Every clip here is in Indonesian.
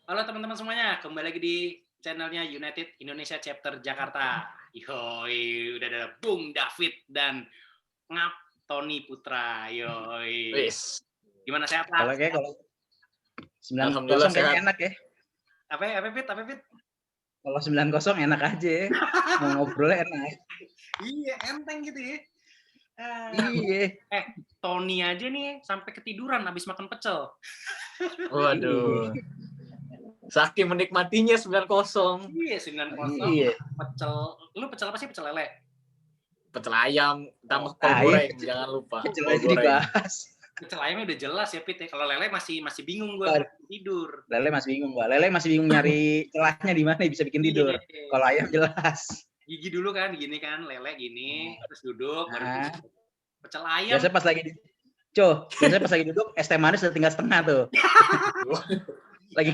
Halo teman-teman semuanya, kembali lagi di channelnya United Indonesia Chapter Jakarta. Yoi, udah ada Bung David dan Ngap Tony Putra. Yoi. Wis. Gimana sehat Kalau lah? kayak kalau 9-0 Alhamdulillah kayaknya sehat. enak ya. Apa Fit? Kalau 9-0 enak aja ya. Mau ngobrolnya enak. Iya, enteng gitu ya. Iya. Tony aja nih sampai ketiduran habis makan pecel. Waduh. Saking menikmatinya 9-0. Iya, 9-0. Iya. Pecel. Lu pecel apa sih? Pecel lele? Pecel ayam tambah kol iya. goreng, jangan lupa. Kecil Kol aja goreng. dibahas. Pecel ayamnya udah jelas ya, Fit. Kalau lele masih bingung gue tidur. Lele masih bingung, Mbak. Lele masih bingung nyari celahnya di mana bisa bikin tidur. Iya. Kalau ayam jelas. Gigi dulu kan, gini kan, lele gini, terus duduk, baru tidur. Pecel ayam. Biasanya pas lagi duduk, es teh manis udah tinggal setengah tuh. lagi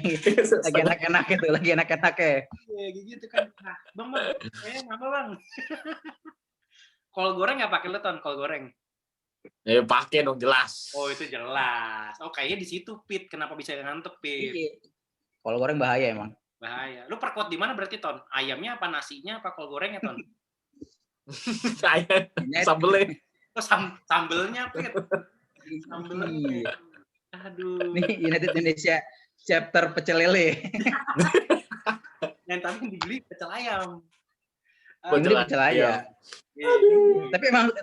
enak-enak itu, lagi enak-enak ya. Iya, gitu kan. Nah, bang, apa bang? Kol goreng nggak pakai lu Ton, kol goreng? Pakai dong jelas. Oh itu jelas. Oh kayaknya di situ Pit, kenapa bisa ngantuk Pit? Iya. Kol goreng bahaya emang. Bahaya. Lu perkuat di mana berarti Ton? Ayamnya apa nasinya apa kol gorengnya Ton? Ayam sambelnya. Oh sambelnya Pit. Sambelnya. Aduh. Nih United Indonesia chapter pecel lele. Yang tadi dibeli pecel ayam. Beli pecel ayam.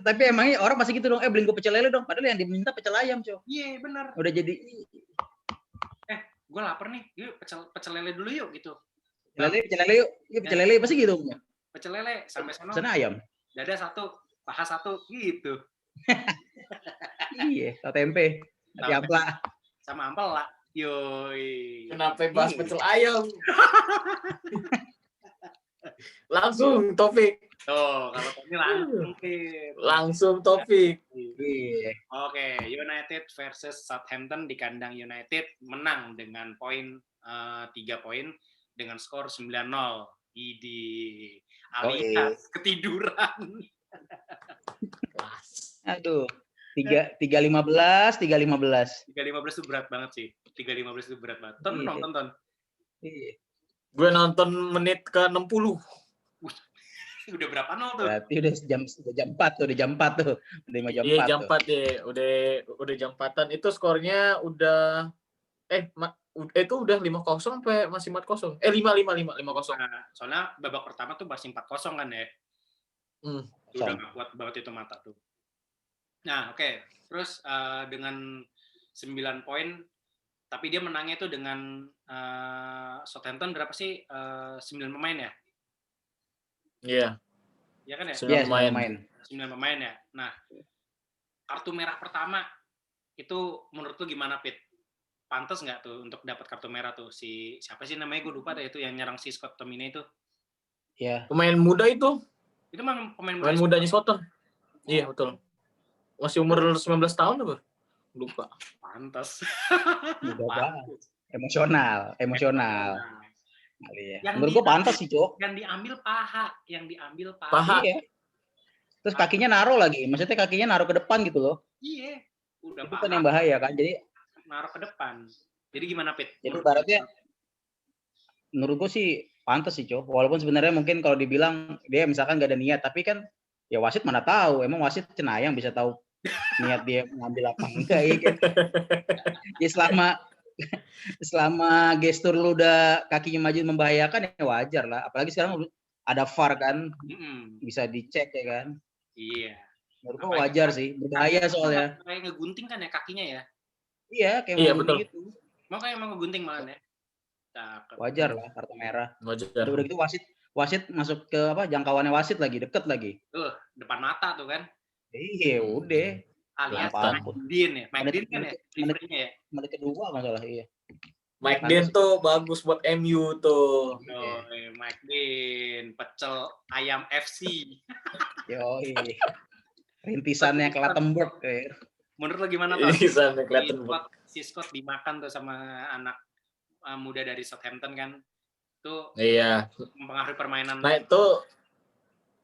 Tapi emangnya orang pasti gitu dong. Beliin gue pecel lele dong. Padahal yang diminta pecel ayam, Cok. Iya, benar. Udah jadi gue lapar nih. Yuk pecel lele dulu yuk gitu. Pecel lele yuk. Iya, pecel lele pasti gitu. Pecel lele sampai sana. Sana ayam. Dada satu, paha satu gitu. Iya, atau tempe. Ampela. Sama ampela. Yoi. Kenapa bahas pecel ayam? Langsung Taufik. Tuh, kalau ini langsung Taufik. Oke, United versus Southampton di kandang United menang dengan poin 3 poin dengan skor 9-0. Alias ketiduran. Aduh. 3-15 itu berat banget sih. 3-15 itu berat banget. Tonton. Iya. Gue nonton menit ke 60. Udah berapa nol tuh? Berarti udah jam 4 tuh, udah jam 4 tuh. Udah jam 4. Iya, jam 4 ya. Udah jam 4-an. Itu skornya udah itu udah 5-0 sampai masih 4-0. 5-0. Nah, soalnya babak pertama tuh masih 4-0 kan ya. Udah gak kuat banget itu mata tuh. Nah, oke. Terus dengan 9 poin, tapi dia menangnya itu dengan Southampton berapa sih? 9 pemain ya? Iya. Iya kan ya? 9 pemain. 9 pemain ya. Nah, kartu merah pertama itu menurut lu gimana, Pit? Pantas nggak tuh untuk dapat kartu merah tuh? Siapa sih namanya? Gue lupa deh itu yang nyerang si Scott McTominay itu. Iya. Pemain muda itu. Itu memang pemain mudanya Southampton. Iya, betul. Masih umur 19 tahun apa? Lupa. Pantas. Emosional. Yang menurut gua pantas sih, Cok. Yang diambil paha. Iya. Terus kakinya naruh lagi. Maksudnya kakinya naruh ke depan gitu loh. Iya. Udah itu kan yang bahaya kan. Jadi naruh ke depan. Jadi gimana, Pit? Jadi ibaratnya menurut gua sih pantas sih, Cok. Walaupun sebenarnya mungkin kalau dibilang dia misalkan nggak ada niat, tapi kan ya wasit mana tahu. Emang wasit cenayang bisa tahu niat dia ngambil apa enggak ya kan. Ya selama gestur lu udah kakinya maju membahayakan ya wajar lah. Apalagi sekarang ada VAR kan, bisa dicek ya kan. Iya. Menurut gua wajar sih, berbahaya soalnya. Kayak ngegunting kan ya kakinya ya. Iya, kayak betul. Gitu. Makanya emang ngegunting malah ya. Wajar lah kartu merah. Wajar. Udah gitu wasit masuk ke jangkauannya wasit lagi, deket lagi. Depan mata tuh kan. Iya, udah. Alias Mike Dean ya. Mike Dean kan ya? Menit kedua masalah, iya. Mike Dean tuh bagus buat MU tuh. Mike Dean, pecel ayam FC. Yoi. Rintisannya Clattenburg. Menurut lo gimana tuh? Rintisannya Clattenburg. Si Scott dimakan tuh sama anak muda dari Southampton kan. Itu mempengaruhi permainan.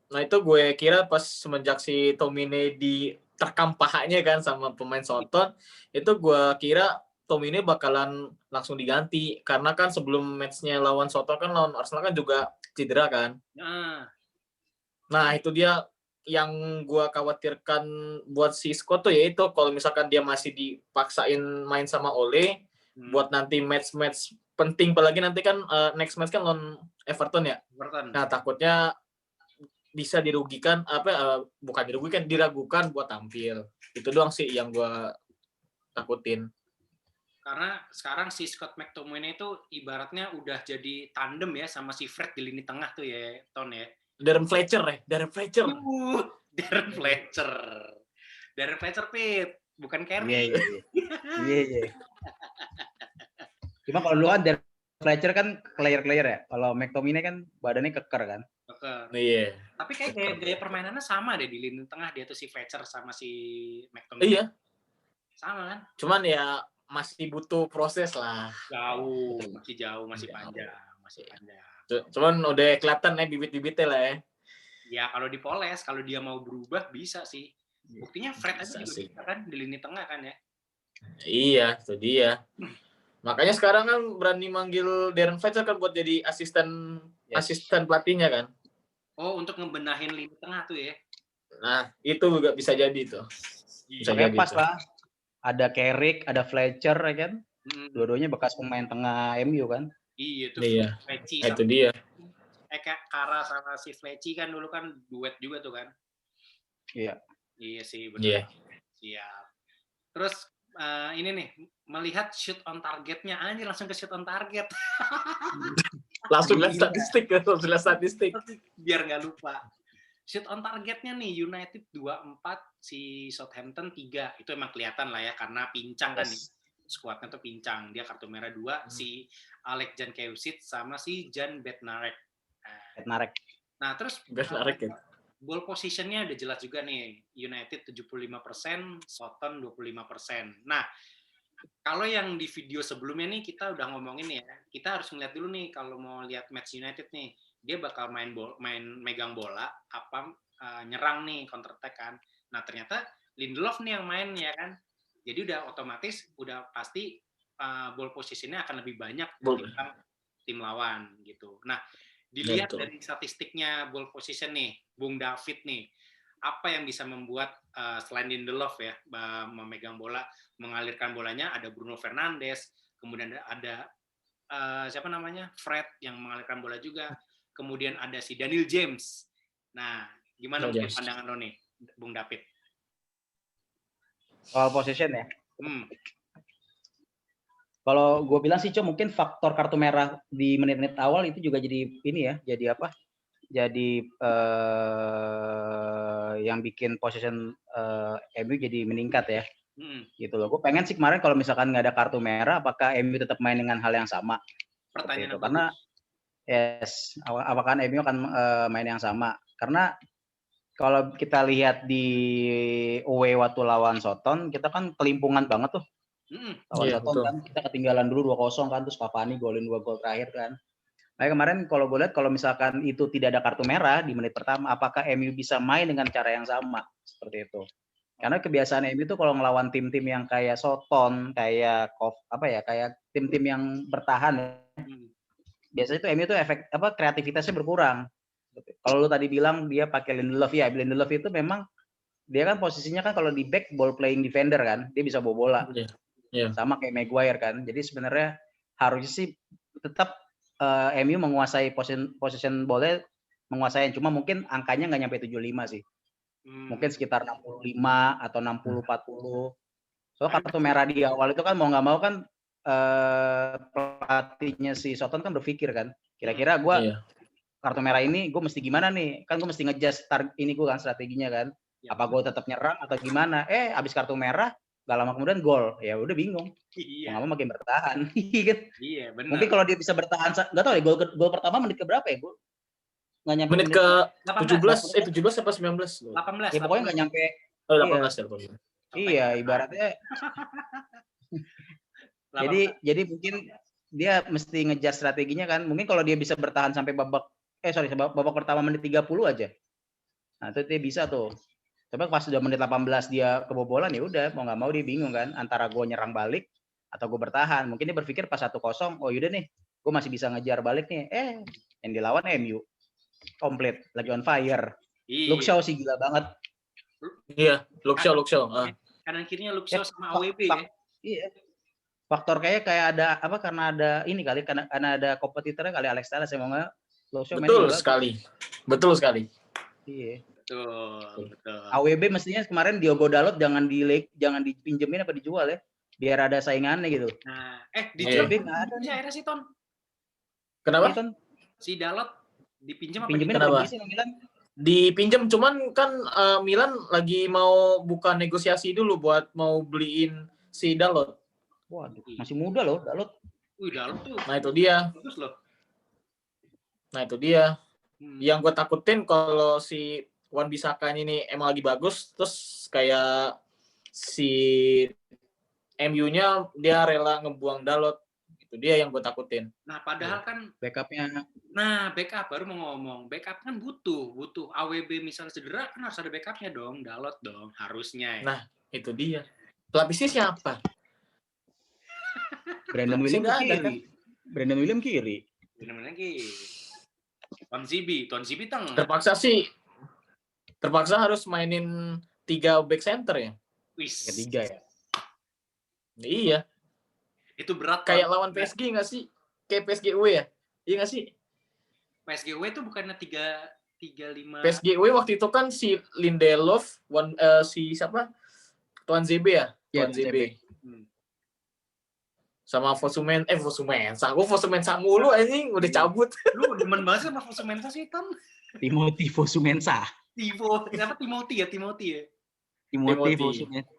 Nah itu gue kira pas semenjak si Tomine diterkam pahanya kan sama pemain Southampton, itu gue kira McTominay bakalan langsung diganti karena kan sebelum match-nya lawan Soton kan lawan Arsenal kan juga cedera kan. Nah, itu dia yang gua khawatirkan buat si Scott tuh yaitu kalau misalkan dia masih dipaksain main sama Ole buat nanti match-match penting, apalagi nanti kan next match kan lawan Everton ya. Nah, takutnya bisa dirugikan bukan dirugikan, diragukan buat tampil. Itu doang sih yang gua takutin. Karena sekarang si Scott McTominay itu ibaratnya udah jadi tandem ya sama si Fred di lini tengah tuh ya, Ton ya. Darren Fletcher. Darren Fletcher, Pit. Bukan Kerry. Iya. Cuma kalau dulu kan Darren Fletcher kan player ya. Kalau McTominay kan badannya keker kan. Iya. Tapi kayak gaya permainannya sama deh di lini tengah, dia tuh si Fletcher sama si McTominay. Iya. Sama kan? Cuman ya masih butuh proses lah. Masih panjang. Cuman udah kelihatan ya bibit-bibitnya lah ya. Ya kalau dipoles, kalau dia mau berubah bisa sih. Buktinya Fred aja juga bisa kan di lini tengah kan ya. Iya, itu dia. Makanya sekarang kan berani manggil Darren Fletcher kan buat jadi asisten pelatihnya kan. Oh, untuk ngebenahin lini tengah tuh ya. Nah, itu juga bisa jadi tuh. Bisa jadi pas lah. Ada Carrick, ada Fletcher ya kan. Dua-duanya bekas pemain tengah MU kan. Iya tuh. Iya. Itu dia. Kayak Kara sama si Fletcher kan dulu kan duet juga tuh kan. Iya. Iya sih benar. Iya. Siap. Terus ini nih, melihat shoot on targetnya aja langsung ke shoot on target. langsung lihat statistik. Biar nggak lupa. Shoot on targetnya nih United 24, si Southampton 3. Itu emang kelihatan lah ya karena pincang kan nih. Skuadnya tuh pincang. Dia kartu merah 2, si Alex Jankewicz sama si Jan Bednarek. Nah, terus Bednarek ya. Ball position-nya udah jelas juga nih. United 75%, Southampton 25%. Nah, kalau yang di video sebelumnya nih kita udah ngomongin ya. Kita harus ngeliat dulu nih kalau mau lihat match United nih. Dia bakal main megang bola, nyerang nih, counter attack kan. Nah, ternyata Lindelof nih yang main ya kan. Jadi udah otomatis, udah pasti ball position-nya akan lebih banyak dibanding tim lawan gitu. Nah, dilihat dari statistiknya ball position nih, Bung David nih, apa yang bisa membuat selain Lindelof ya, memegang bola, mengalirkan bolanya, ada Bruno Fernandes, kemudian ada siapa namanya, Fred yang mengalirkan bola juga, kemudian ada si Daniel James. Nah, gimana mungkin pandangan lo nih, Bung David? Soal position ya. Kalau gue bilang sih, mungkin faktor kartu merah di menit-menit awal itu juga jadi ini ya, jadi apa? Jadi yang bikin position MU jadi meningkat ya. Gitu loh. Gue pengen sih kemarin kalau misalkan nggak ada kartu merah, apakah MU tetap main dengan hal yang sama? Pertanyaan itu. Karena apakah MU akan main yang sama? Karena kalau kita lihat di away waktu lawan Soton, kita kan kelimpungan banget tuh. Lawan Soton kan kita ketinggalan dulu 2-0 kan, terus Cavani golin 2 gol terakhir kan. Nah, kemarin kalau gue lihat kalau misalkan itu tidak ada kartu merah di menit pertama, apakah MU bisa main dengan cara yang sama seperti itu? Karena kebiasaan MU itu kalau ngelawan tim-tim yang kayak Soton, kayak kayak tim-tim yang bertahan, biasanya itu MU itu kreativitasnya berkurang. Kalau lu tadi bilang dia pakai Lindelof, ya Lindelof itu memang dia kan posisinya kan kalau di back ball playing defender kan, dia bisa bawa bola. Sama kayak Maguire kan. Jadi sebenarnya harusnya sih tetap MU menguasai position bola, menguasai, cuma mungkin angkanya nggak nyampe 75 sih. Mungkin sekitar 65 atau 60-40. So kartu merah di awal itu kan mau nggak mau kan pelatihnya si Soton kan berpikir kan, kira-kira gue kartu merah ini gue mesti gimana nih? Kan gue mesti nge-adjust ini gue kan strateginya kan. Apa gue tetap nyerang atau gimana? Abis kartu merah gak lama kemudian gol, ya udah bingung. Mau nggak mau makin bertahan. Iya, benar. Mungkin kalau dia bisa bertahan, nggak tahu ya gol pertama menit ke berapa ya? Gue nggak nyampe menit ke 17 apa 19? 18. Ya pokoknya nggak nyampe. 18 ya. Iya, ibaratnya. jadi mungkin dia mesti ngejar strateginya kan. Mungkin kalau dia bisa bertahan sampai babak pertama menit 30 aja. Nah, itu dia bisa tuh. Tapi pas sudah menit 18 dia kebobolan, ya udah mau nggak mau dia bingung kan antara gue nyerang balik atau gue bertahan. Mungkin dia berpikir pas 1-0, oh yaudah nih, gue masih bisa ngejar balik nih. Yang dilawan MU komplit, lagi on fire. Luke Shaw sih gila banget. Iya, Luke Shaw. Kanan kirinya Luke Shaw sama AWB ya. Iya. Faktor kayak ada apa, karena ada ini kali, karena ada kompetitornya kali, Alex Telles yang mau nggak Luke Shaw. Betul sekali. Iya. Betul. AWB mestinya kemarin Diogo Dalot jangan dipinjemin apa dijual ya, biar ada saingannya gitu. Nah, dijual nggak ada nih akhirnya sih, Ton. Kenapa? Si Dalot dipinjam apa? Pinjemin apa sih Milan? Dipinjam, cuman kan Milan lagi mau buka negosiasi dulu buat mau beliin si Dalot. Waduh, masih muda loh Dalot. Dalot tuh. Nah itu dia. Bagus loh. Yang gue takutin kalau si Wan-Bissaka ini emang lagi bagus, terus kayak si MU-nya dia rela ngebuang Dalot. Itu dia yang gue takutin. Nah, padahal kan backupnya. Nah, backup baru mau ngomong. Backup kan butuh AWB misalnya cedera kan harus ada backupnya dong, Dalot dong, harusnya ya. Nah, itu dia. Pelapisnya siapa? Brandon William kiri. Tuan Zibi tengah. Terpaksa harus mainin 3 back center ya. Ketiga ya. Iya. Itu berat. Kayak lawan PSG nggak sih? Kayak PSG UE ya? Iya nggak sih? PSG UE itu bukannya 3-5. PSG UE waktu itu kan si Lindelof, si siapa? Tuan ZB ya? Tuan ZB. Sama Fosumensa. Gue Fosumensa mulu anjing, udah cabut. Lu demen banget sama Fosumensa sih, Tom. Timothy Fosumensa. Timothy ya? Timothy Fosumensa.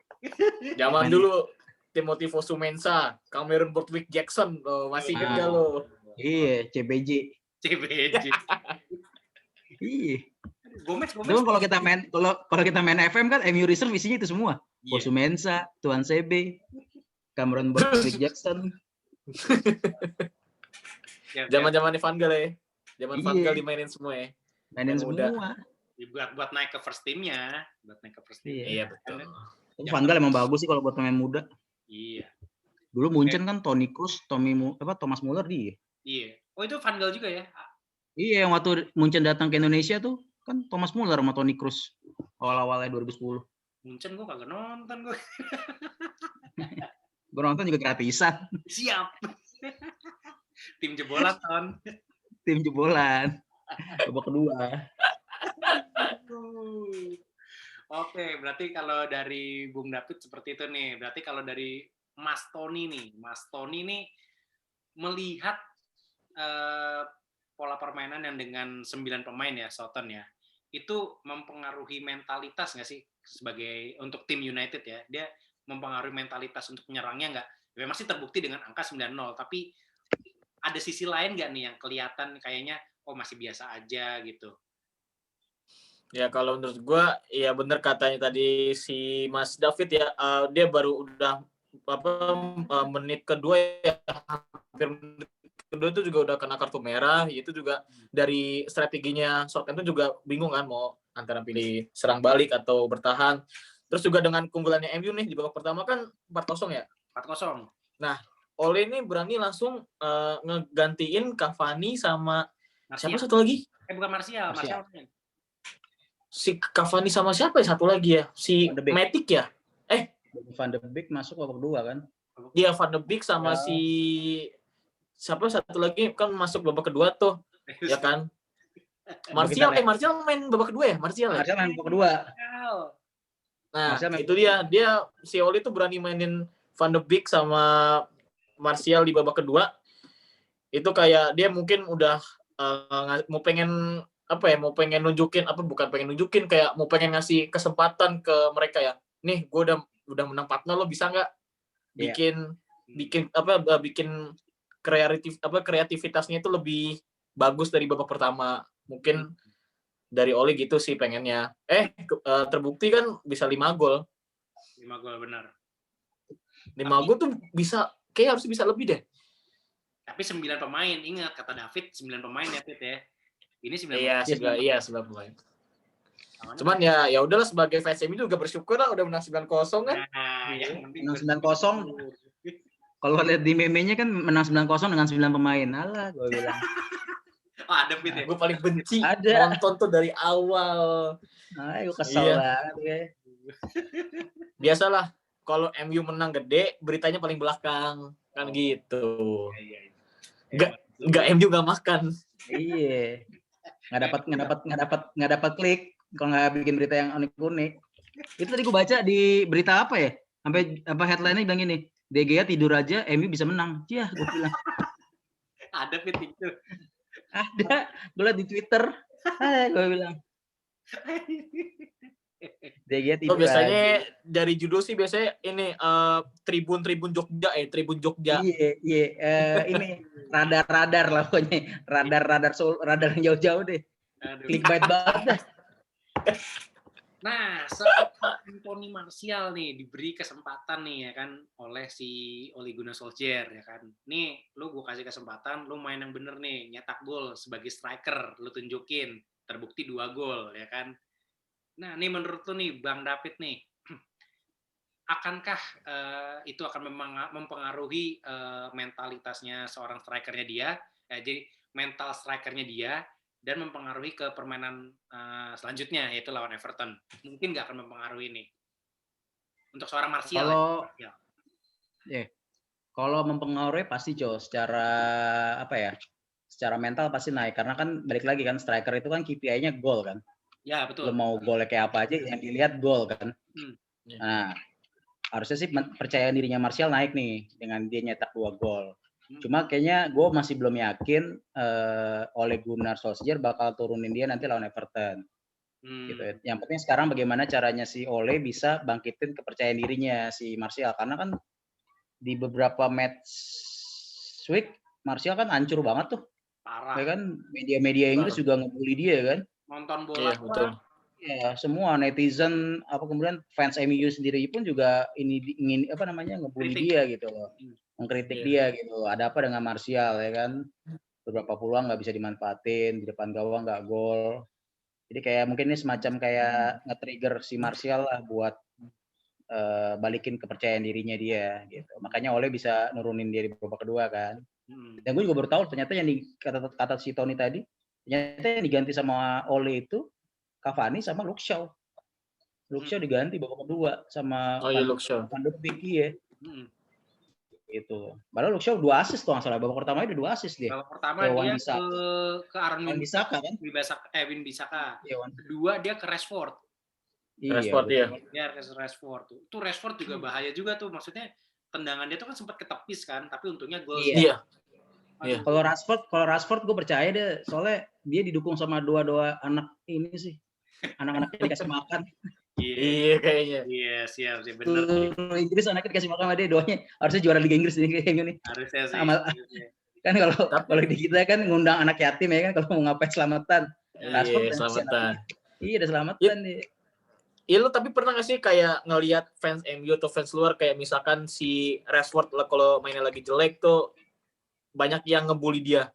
Zaman dulu Timothy Fosumensa, Cameron Borthwick Jackson, masih ingat lo. Iya, CBJ. Iya. Gomez. Kalau kita main FM kan MU Reserve isinya itu semua. Fosumensa, Tuan CB, Cameron Borthwick Jackson. Zaman-zaman Van Gaal ya. Zaman Van Gaal dimainin semua ya. Mainin semua. Buat naik ke first team-nya. Iya, betul. Van Gaal emang bagus sih kalau buat pemain muda. Iya. Dulu Munchen kan Toni Kroos, Thomas Muller dia. Iya. Oh, itu Van Gaal juga ya? Iya, yang waktu Munchen datang ke Indonesia tuh kan Thomas Muller sama Toni Kroos awal-awalnya 2010. Munchen gue kagak nonton gue. Gue nonton juga gratisan. Siap. Tim jebolan, Ton. Tim jebolan. Babak kedua. Oke, berarti kalau dari Bung David seperti itu nih. Berarti kalau dari Mas Tony nih melihat pola permainan yang dengan 9 pemain ya, Soton ya, itu mempengaruhi mentalitas nggak sih sebagai untuk tim United ya? Dia mempengaruhi mentalitas untuk menyerangnya nggak? Memang masih terbukti dengan angka 9-0, tapi ada sisi lain nggak nih yang kelihatan kayaknya masih biasa aja gitu? Ya kalau menurut gue, ya bener katanya tadi si Mas David ya, dia baru udah menit kedua ya, hampir menit kedua itu juga udah kena kartu merah. Itu juga dari strateginya Southampton juga bingung kan mau antara pilih serang balik atau bertahan. Terus juga dengan keunggulannya MU nih di babak pertama kan 4-0 ya. 4-0. Nah, Ole ini berani langsung ngegantiin Cavani sama Martial. Siapa satu lagi? Bukan Martial. Si Cavani sama siapa ya satu lagi ya? Si Matic ya? Van de Beek masuk babak kedua kan? Iya, Van de Beek sama si siapa satu lagi kan masuk babak kedua tuh. Ya kan? Martial main babak kedua ya? Martial main babak kedua. Nah, itu dia si Oli tuh berani mainin Van de Beek sama Martial di babak kedua. Itu kayak dia mungkin udah mau pengen nunjukin kayak mau pengen ngasih kesempatan ke mereka ya. Nih, gue udah menang 4-0, lo bisa nggak bikin kreativitasnya itu lebih bagus dari babak pertama. Mungkin dari Oli gitu sih pengennya. Terbukti kan bisa 5 gol. 5 gol benar. 5 gol tuh bisa kayak harus bisa lebih deh. Tapi 9 pemain, ingat kata David 9 pemain ya Fit ya. Ini 9 pemain. Iya, 9 pemain. Cuman ya udahlah sebagai fans MU juga bersyukur lah udah menang 9-0 kan. Nah, yang penting menang 9-0. Kalau lihat di meme-nya kan menang 9-0 dengan 9 pemain. Alah, gue bilang. Ada Fit ya. Gue paling benci Ada. nonton tuh dari awal. Gue kesel banget ya. Biasalah kalau MU menang gede, beritanya paling belakang kan gitu. Enggak MU nggak makan. Iya. Nggak dapat klik kalau nggak bikin berita yang unik-unik. Itu tadi gue baca di berita apa ya? Sampai apa headline-nya bilang gini, De Gea tidur aja, MU bisa menang. Iya, gue bilang. Ada Fit itu. Ada, gue liat di Twitter. Gue bilang. De Gea tidur biasanya aja. dari judul sih biasanya ini Tribun Jogja Tribun Jogja. Iya. Ini radar lah pokoknya. Radar yang jauh-jauh deh. Clickbait banget dah. Nah, saat Anthony Martial nih diberi kesempatan nih ya kan oleh si Ole Gunnar Solskjaer ya kan. Nih, lu gue kasih kesempatan, lu main yang bener nih, nyetak gol sebagai striker, lu tunjukin, terbukti 2 gol ya kan. Nah, nih menurut lu nih Bang David nih, akankah itu akan mempengaruhi mentalitasnya seorang strikernya dia, jadi mental strikernya dia, dan mempengaruhi ke permainan selanjutnya, yaitu lawan Everton. Mungkin nggak akan mempengaruhi ini. Untuk seorang Martial. Kalau mempengaruhi pasti, Jo. Secara mental pasti naik. Karena kan balik lagi kan, striker itu kan KPI-nya gol kan. Ya, betul. Lo mau golnya kayak apa aja, yang dilihat gol kan. Nah, harusnya sih percaya dirinya Martial naik nih, dengan dia nyetak 2 gol. Cuma kayaknya gue masih belum yakin Ole Gunnar Solskjaer bakal turunin dia nanti lawan Everton. Gitu. Yang penting sekarang bagaimana caranya si Ole bisa bangkitin kepercayaan dirinya si Martial, karena kan di beberapa match week Martial kan hancur banget tuh. Parah. Ya kan media-media Inggris juga ngebully dia kan. Nonton bola betul. Ya, semua netizen kemudian fans MU sendiri pun juga ingin ngebully dia gitu loh. Mengkritik dia gitu. Ada apa dengan Martial ya kan? Beberapa peluang nggak bisa dimanfaatin, di depan gawang nggak gol. Jadi kayak mungkin ini semacam kayak nge-trigger si Martial lah buat balikin kepercayaan dirinya dia gitu. Makanya Ole bisa nurunin dia di babak kedua kan. Dan gue juga baru tahu ternyata yang kata si Tony tadi, ternyata yang diganti sama Ole itu Cavani sama Luke Shaw. Luke Shaw diganti babak kedua sama Van de Beek ya. Gitu. Padahal Luke Shaw 2 assist tuh, salah. Babak pertama itu 2 assist dia. Babak pertama dia ke Aaron Wan-Bissaka kan? Wan-Bissaka. Kedua dia ke Rashford. Rashford ya. Dia ke Rashford tuh. Itu Rashford juga bahaya juga tuh. Maksudnya tendangan dia tuh kan sempat ketepis kan, tapi untungnya gol. Iya. Kalau Rashford gue percaya deh, soalnya dia didukung sama dua anak ini sih. Anak-anaknya dikasih makan. Iya kayaknya. Iya, siap sih, bener. Inggris anaknya dikasih makan sama dia, doanya harusnya juara Liga Inggris nih kayaknya nih. Harusnya sih. Kan kalau di kita kan ngundang anak yatim ya kan, kalau mau ngapain selamatan. Iya, selamatan. Iya, udah selamatan nih. Iya, lu tapi pernah nggak sih kayak ngelihat fans MU atau fans luar kayak misalkan si Rashford kalau mainnya lagi jelek tuh banyak yang ngebully dia?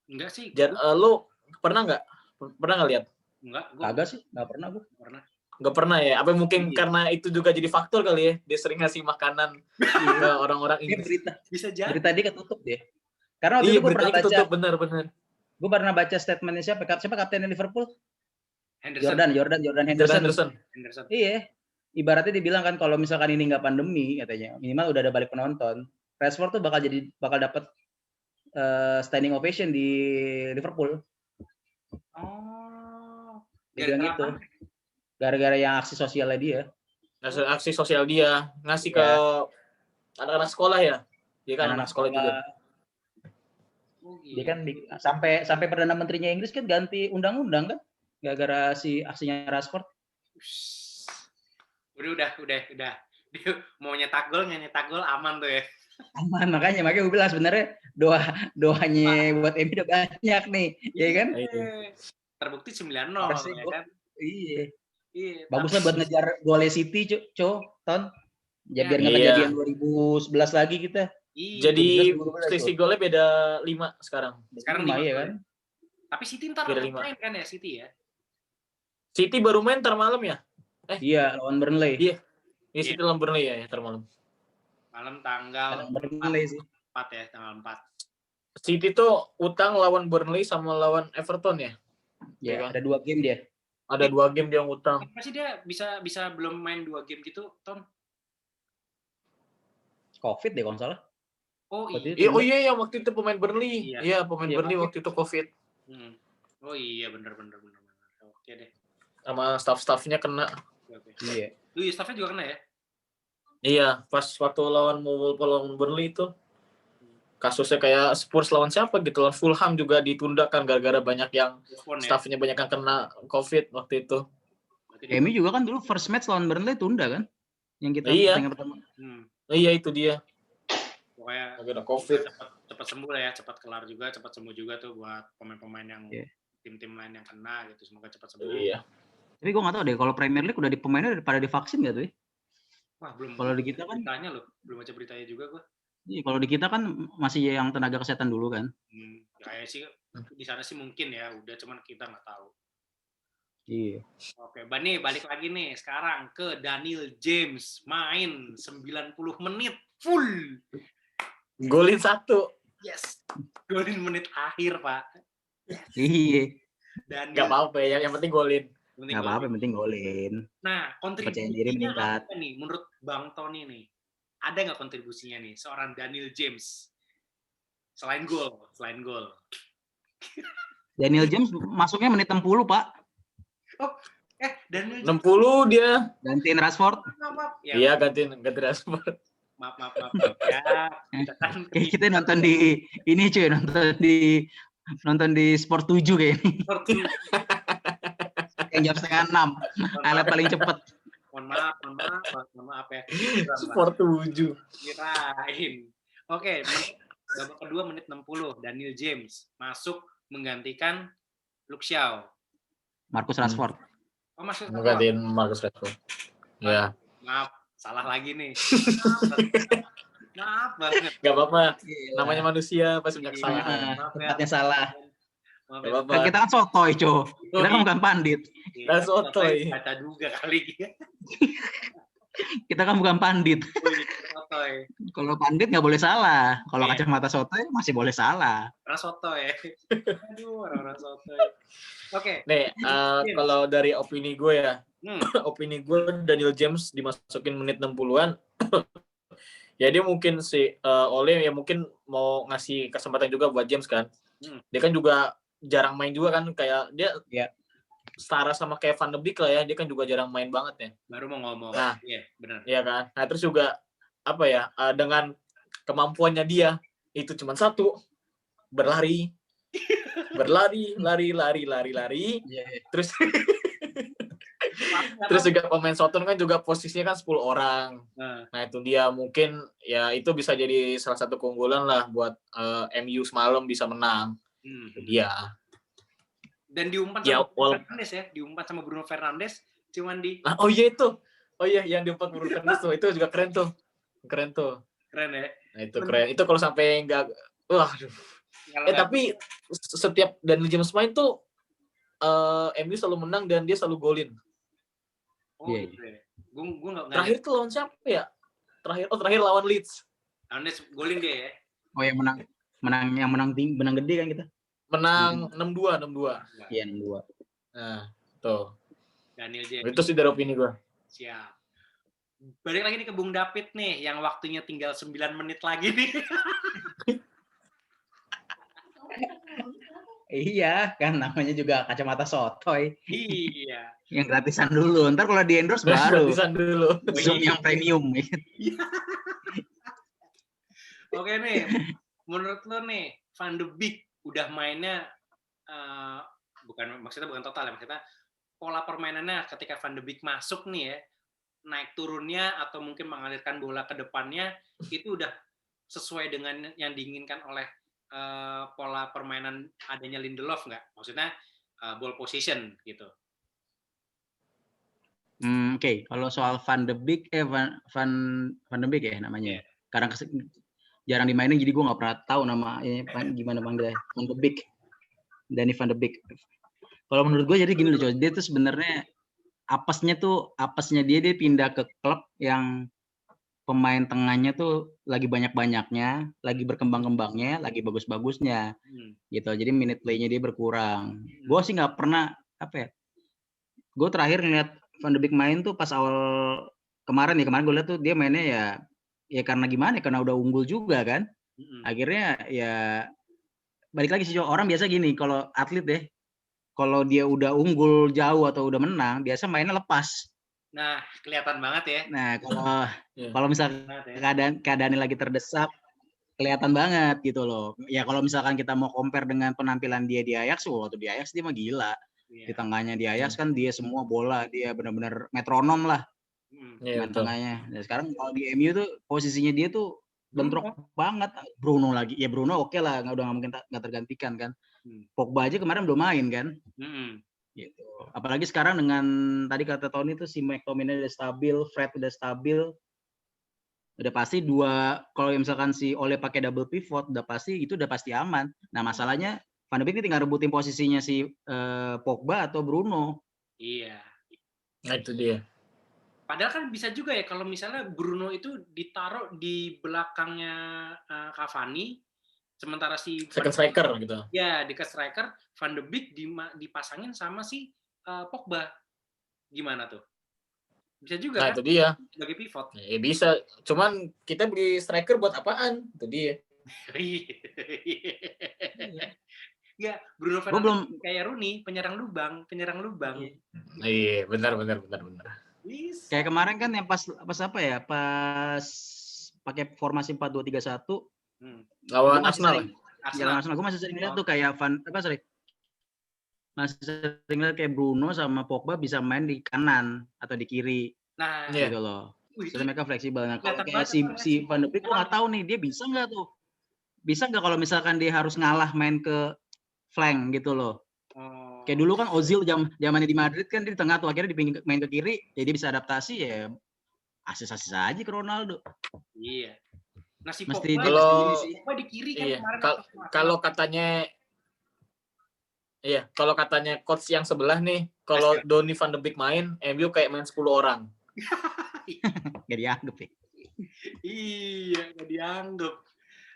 Enggak sih. Lu pernah nggak lihat? Enggak, kagak sih, nggak pernah gue. Nggak pernah ya? Apa mungkin karena itu juga jadi faktor kali ya? Dia sering ngasih makanan ke orang-orang Inggris. Bisa jadi. Berita dia ketutup deh. Karena waktu itu gue pernah baca. Bener. Gue pernah baca statementnya siapa kaptennya Liverpool? Jordan Henderson. Iya. Ibaratnya dibilang kan kalau misalkan ini nggak pandemi katanya, minimal udah ada balik penonton. Rashford tuh bakal dapat standing ovation di Liverpool. Dia bilang gitu. Gara-gara yang aksi sosialnya dia. Aksi sosial dia ngasih ke anak-anak sekolah ya. Dia kan anak sekolah juga. Dia kan sampai Perdana Menterinya Inggris kan ganti undang-undang kan gara-gara si aksinya Rashford. Udah. Dia mau nyetak gol aman tuh ya. Aman, makanya gue bilang sebenarnya doanya buat MU udah banyak nih, ya kan? Terbukti 9-0 ya kan? Iya. Bagus lah buat ngejar golnya City, Ton. Biar nggak kejadian 2011 lagi kita. Jadi selisih golnya beda 5 sekarang. Sekarang 5 ya kan? Tapi City ntar main kan ya, City ya? City baru main ntar malam ya? Iya, lawan Burnley. Iya, City lawan Burnley ya ntar malam. Malam tanggal Burnley sih. 4 ya, tanggal 4. City tuh utang lawan Burnley sama lawan Everton ya? Ya, ada 2 game dia. Ada 2 game dia utang. Kenapa sih dia bisa belum main 2 game gitu, Ton? Covid deh kalau salah. Oh iya. Waktu itu pemain Burnley. Iya, pemain Burnley waktu itu Covid. Oh iya, bener. Oke deh. Sama staff-staffnya kena. Oke. Iya. Iya, staffnya juga kena ya? Iya, pas waktu lawan Burnley itu kasusnya kayak Spurs lawan siapa gitu, lawan Fulham juga ditunda kan gara-gara banyak yang staffnya banyak yang kena Covid waktu itu. MU juga kan dulu first match lawan Burnley tunda kan? Yang kita pertandingan pertama. Iya, itu dia. Pokoknya ada Covid. Cepat sembuh lah ya, cepat kelar juga, cepat sembuh juga tuh buat pemain-pemain yang tim-tim lain yang kena gitu, semoga cepat sembuh. Iya. Tapi gue nggak tahu deh kalau Premier League udah pemainnya pada divaksin nggak tuh? Wah, belum. Kalau di kita kan beritanya loh, belum baca beritanya juga gue. Iya, kalau di kita kan masih yang tenaga kesehatan dulu kan. Kayak sih di sana sih mungkin ya, udah cuman kita nggak tahu. Iya. Oke, Bani balik lagi nih sekarang ke Daniel James, main 90 menit full. Golin 1. Yes. Golin menit akhir, Pak. Yes. Iya. Gak apa-apa ya, yang penting golin. Gak apa-apa, yang penting golin. Nah, kontribusinya apa nih menurut Bang Tony nih? Ada nggak kontribusinya nih seorang Daniel James? Selain gol. Daniel James masuknya menit 60, Pak. Oh, Daniel James 60 dia. Gantiin Rashford. Maaf. Ya, iya, ganti Rashford. Maaf ya. Kayak kita nonton di ini cuy, nonton di Sport 7 kayak ini. Yang jam 5:30. Alat paling cepet. Mohon maaf ya. Sport 7. Kirain. Oke, babak kedua menit 60, Daniel James masuk menggantikan Luke Shaw. Marcus Rashford. Oh, Marcus Rashford. Menggantiin Marcus Rashford. Ya. Maaf, salah lagi nih. Maaf banget. Gak apa-apa. Namanya manusia pasti punya kesalahan. Tempatnya salah. Gak apa-apa. Kita kan sotoy, Co. Kita kan bukan pandit. Kita sotoy. Baca juga kali. Kita kan bukan pandit. Kalau pandit nggak boleh salah. Kalau kacamata sotoy masih boleh salah. Orang sotoy. Aduh, orang sotoy. Oke. Nih, kalau dari opini gue ya, opini gue Daniel James dimasukin menit 60-an. Ya dia mungkin Ole ya mungkin mau ngasih kesempatan juga buat James kan. Dia kan juga jarang main juga kan, kayak dia setara sama kayak Van de Beek lah ya, dia kan juga jarang main banget ya. Baru mau ngomong. Nah, iya benar. Iya kan. Nah terus juga apa ya, dengan kemampuannya dia itu cuma satu, berlari, lari. Terus terus juga pemain Soton kan juga posisinya kan 10 orang. Nah itu dia mungkin ya itu bisa jadi salah satu keunggulan lah buat MU semalam bisa menang. Itu dia. Dan diumpan sama Bruno Fernandes ya, diumpan sama Bruno Fernandes cuman di. Oh iya itu. Oh iya yang diumpan Bruno Fernandes tuh, itu juga keren tuh. Keren ya. Nah, itu keren. Itu kalau sampai enggak waduh. Tapi setiap Daniel James main tuh MU selalu menang dan dia selalu golin. Oh iya. Gua enggak. Terakhir tuh lawan siapa ya? Terakhir lawan Leeds. Leeds golin dia ya. Oh yang menang gede kan kita. Menang 6-2. Iya 6-2. Nah, tuh. Daniel James. Itu sih dari opini gue. Siap. Balik lagi nih ke Bung David nih, yang waktunya tinggal 9 menit lagi nih. Iya, kan namanya juga kacamata sotoy. Iya. Yang gratisan dulu. Ntar kalau di endorse baru. Gratisan dulu. Zoom yang premium. Oke nih, menurut lo nih, Van de Beek udah mainnya bukan total ya, maksudnya pola permainannya ketika Van de Beek masuk nih ya, naik turunnya atau mungkin mengalirkan bola ke depannya itu udah sesuai dengan yang diinginkan oleh pola permainan adanya Lindelof nggak? Maksudnya ball position gitu. Oke. Kalau soal Van de Beek Van de Beek ya namanya. Karena jarang dimainin jadi gue nggak pernah tahu nama gimana panggilnya. Van de Beek. Danny Van de Beek. Kalau menurut gue jadi gini loh, dia tuh sebenarnya apesnya dia pindah ke klub yang pemain tengahnya tuh lagi banyak-banyaknya, lagi berkembang-kembangnya, lagi bagus-bagusnya, gitu. Jadi minute play-nya dia berkurang. Gue sih nggak pernah gue terakhir ngeliat Van de Beek main tuh pas awal kemarin gue lihat tuh dia mainnya ya karena gimana? Karena udah unggul juga kan. Akhirnya ya balik lagi sih orang biasa gini kalau atlet deh, kalau dia udah unggul jauh atau udah menang, biasa mainnya lepas. Nah, kelihatan banget ya. Nah, kalau misalkan keadaannya lagi terdesak, kelihatan banget gitu loh. Ya kalau misalkan kita mau compare dengan penampilan dia di Ajax, waktu di Ajax dia mah gila. Di tengahnya di Ajax kan dia semua bola, dia benar-benar metronom lah. Main tengahnya. Dan sekarang kalau di MU tuh posisinya dia tuh bentrok banget. Bruno lagi. Ya Bruno oke lah, udah nggak mungkin nggak tergantikan kan. Pogba aja kemarin belum main kan. Gitu. Apalagi sekarang dengan tadi kata Tony tuh si McTominay udah stabil, Fred udah stabil, udah pasti kalau misalkan si Ole pakai double pivot udah pasti aman. Nah masalahnya Van de Beek ini tinggal rebutin posisinya si Pogba atau Bruno. Iya. Nah itu dia. Padahal kan bisa juga ya kalau misalnya Bruno itu ditaruh di belakangnya Cavani, sementara si second striker gitu. Ya, dekat striker, Van de Beek dipasangin sama si Pogba. Gimana tuh? Bisa juga nah, kan? Itu dia. Sebagai pivot. Ya bisa. Cuman kita beli striker buat apaan? Itu dia. Ya, Bruno Fernandes kayak Rooney, penyerang lubang. Iya, benar. Kayak kemarin kan yang pas pakai formasi 4-2-3-1 lawan Arsenal. Arsenal gue masih sering lihat tuh kayak masih sering lihat kayak Bruno sama Pogba bisa main di kanan atau di kiri. Nah, gitu loh. Jadi mereka fleksibel. Nah, kalau kayak si Van de Beek gue nggak tahu nih dia bisa nggak tuh? Bisa nggak kalau misalkan dia harus ngalah main ke flank gitu loh? Kayak dulu kan Ozil zamannya di Madrid kan dia di tengah tuh akhirnya main ke kiri, jadi bisa adaptasi ya asis aja ke Ronaldo. Iya. Nah si Pogba di kiri kan iya. Kalau katanya coach yang sebelah nih, kalau Donny Van de Beek main, MU kayak main 10 orang. Gak dianggap ya. Iya, gak dianggap.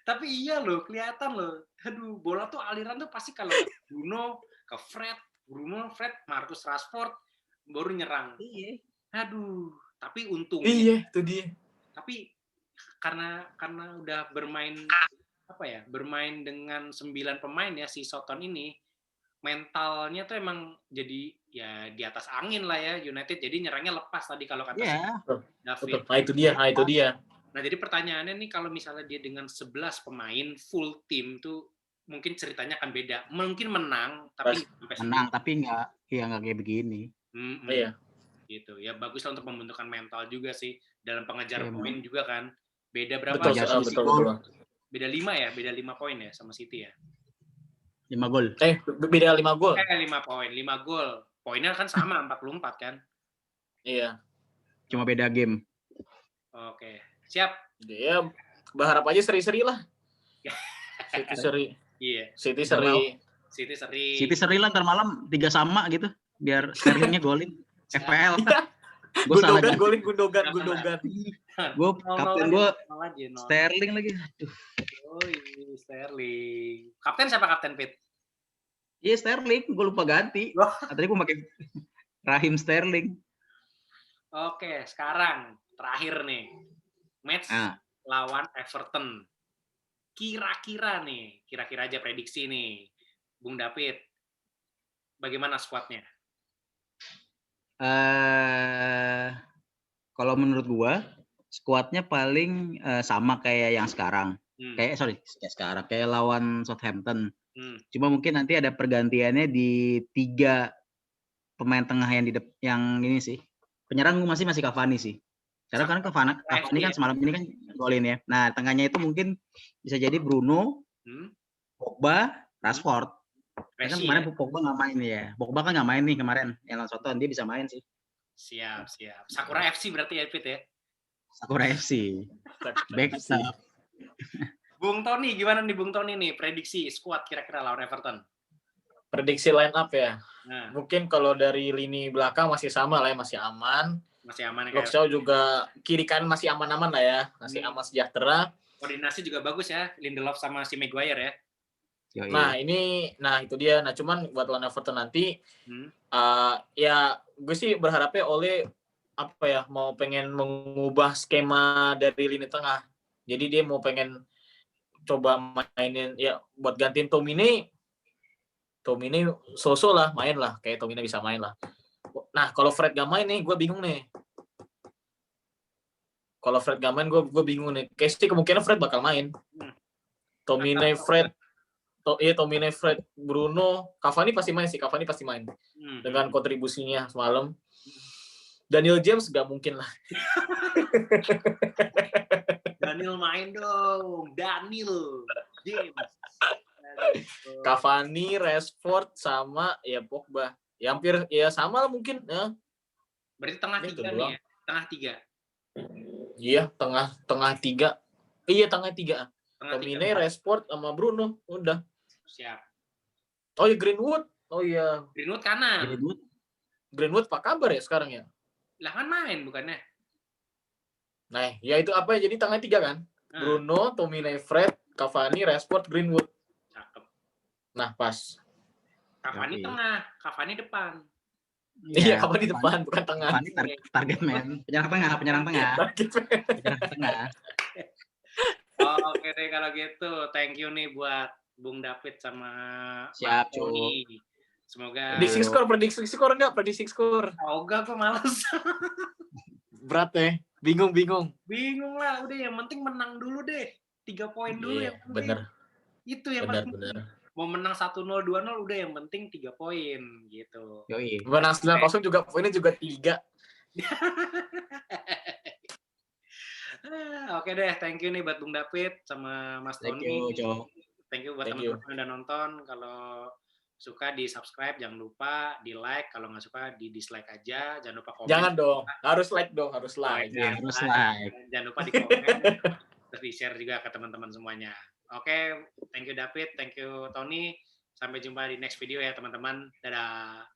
Tapi iya loh, kelihatan loh. Aduh, bola tuh aliran tuh pasti kalau Bruno ke Bruno, Fred, Marcus Rashford baru nyerang. Iya. Aduh, tapi untung. Iya, itu dia. Tapi karena udah bermain bermain dengan 9 pemain ya si Soton ini, mentalnya tuh emang jadi ya di atas angin lah ya United. Jadi nyerangnya lepas tadi kalau kata si David. Nah, itu dia. Nah, jadi pertanyaannya nih kalau misalnya dia dengan 11 pemain full tim tuh mungkin ceritanya akan beda. Mungkin menang tapi nggak kayak begini. Iya. Gitu. Ya bagus lah untuk pembentukan mental juga sih dalam pengejar poin juga kan. Beda berapa? Betul. Beda 5 ya, beda 5 poin ya sama City ya. 5 gol. Beda 5 gol. 5 poin, 5 gol. Poinnya kan sama 44 kan? Iya. Cuma beda game. Oke. Siap. Ya, berharap aja seri-seri lah. City seri. Iya. City seri. City seri lah ntar malam 3 sama gitu. Biar Sterlingnya golin. FPL. Gundogan. Gue kapten gue Sterling lagi. Aduh. Sterling. Kapten siapa kapten Pit? Iya Sterling, gue lupa ganti. Tadi gue pakai Raheem Sterling. Oke, sekarang terakhir nih. Match lawan Everton. Kira-kira aja prediksi nih. Bung David. Bagaimana skuadnya? Kalau menurut gue skuadnya paling sama kayak yang sekarang. Kayak lawan Southampton. Cuma mungkin nanti ada pergantiannya di 3 pemain tengah yang ini sih. Penyerang masih Cavani sih. Karena Cavani kan semalam ini kan golin ya. Nah, tengahnya itu mungkin bisa jadi Bruno, Pogba, Rashford. Kan kemarin Pogba nggak main ya. Pogba kan nggak main nih kemarin. Yang lawan Southampton dia bisa main sih. Siap. Sakura FC berarti ya, Pit ya? Sakura FC. Backup. Bung Tony, gimana nih Bung Tony nih? Prediksi skuad kira-kira lawan Everton? Prediksi line up ya? Mungkin kalau dari lini belakang masih sama lah ya, masih aman. Masih aman ya. Luke Shaw juga kiri kanan masih aman-aman lah ya, masih aman sejahtera. Koordinasi juga bagus ya, Lindelof sama si Maguire ya. Nah itu dia. Nah cuman buat lawan Everton nanti, ya gue sih berharapnya Ole mau pengen mengubah skema dari lini tengah. Jadi dia mau pengen coba mainin ya buat gantiin Tomine so-so lah main lah, kayak Tomine bisa main lah. Nah kalau Fred gak main nih, gue bingung nih. Kalau Fred gak main, gue bingung nih. Kayak sih kemungkinan Fred bakal main. Tomine, Fred, Bruno, Cavani pasti main sih. Dengan kontribusinya semalam. Daniel James gak mungkin lah. Daniel main dong. Daniel James. Cavani, Rashford, sama ya Pogba. Ya hampir ya sama lah mungkin. Ya. Berarti tengah 3 nih ya? Tengah 3. Iya, tengah 3. Iya, tengah 3. Tomine, Rashford, sama Bruno. Udah. Siap. Oh ya, Greenwood. Oh iya. Greenwood kanan. Greenwood apa kabar ya sekarang ya? Lah kan main bukannya? Nah, ya itu apa ya? Jadi tengah 3 kan? Bruno, Tomine, Fred, Cavani, Rashford, Greenwood. Cakep. Nah, pas. Cavani tengah, Cavani depan. Iya, Cavani depan, bukan tengah. Cavani target man. Penyerang tengah. Oke deh kalau gitu. Thank you nih buat Bung David sama Siap, Mas Tony. Semoga prediksi skor enggak? Prediksi skor. Oh, enggak, gue males. Berat ya. Bingung lah, udah yang penting menang dulu deh. 3 poin dulu yang penting. Bener. Itu yang penting. Mau menang 1-0, 2-0 udah yang penting 3 poin gitu. Yoi. Menang 9-0 juga poinnya juga 3. Oke deh, thank you nih buat Bung David sama Mas Tony. Thank you buat teman-teman yang udah nonton. Kalau suka di subscribe, jangan lupa di like. Kalau nggak suka di dislike aja. Jangan lupa komen. Jangan dong, harus like dong, harus like. Jangan lupa di komen, terus di share juga ke teman-teman semuanya. Oke, thank you David, thank you Tony. Sampai jumpa di next video ya teman-teman. Dadah.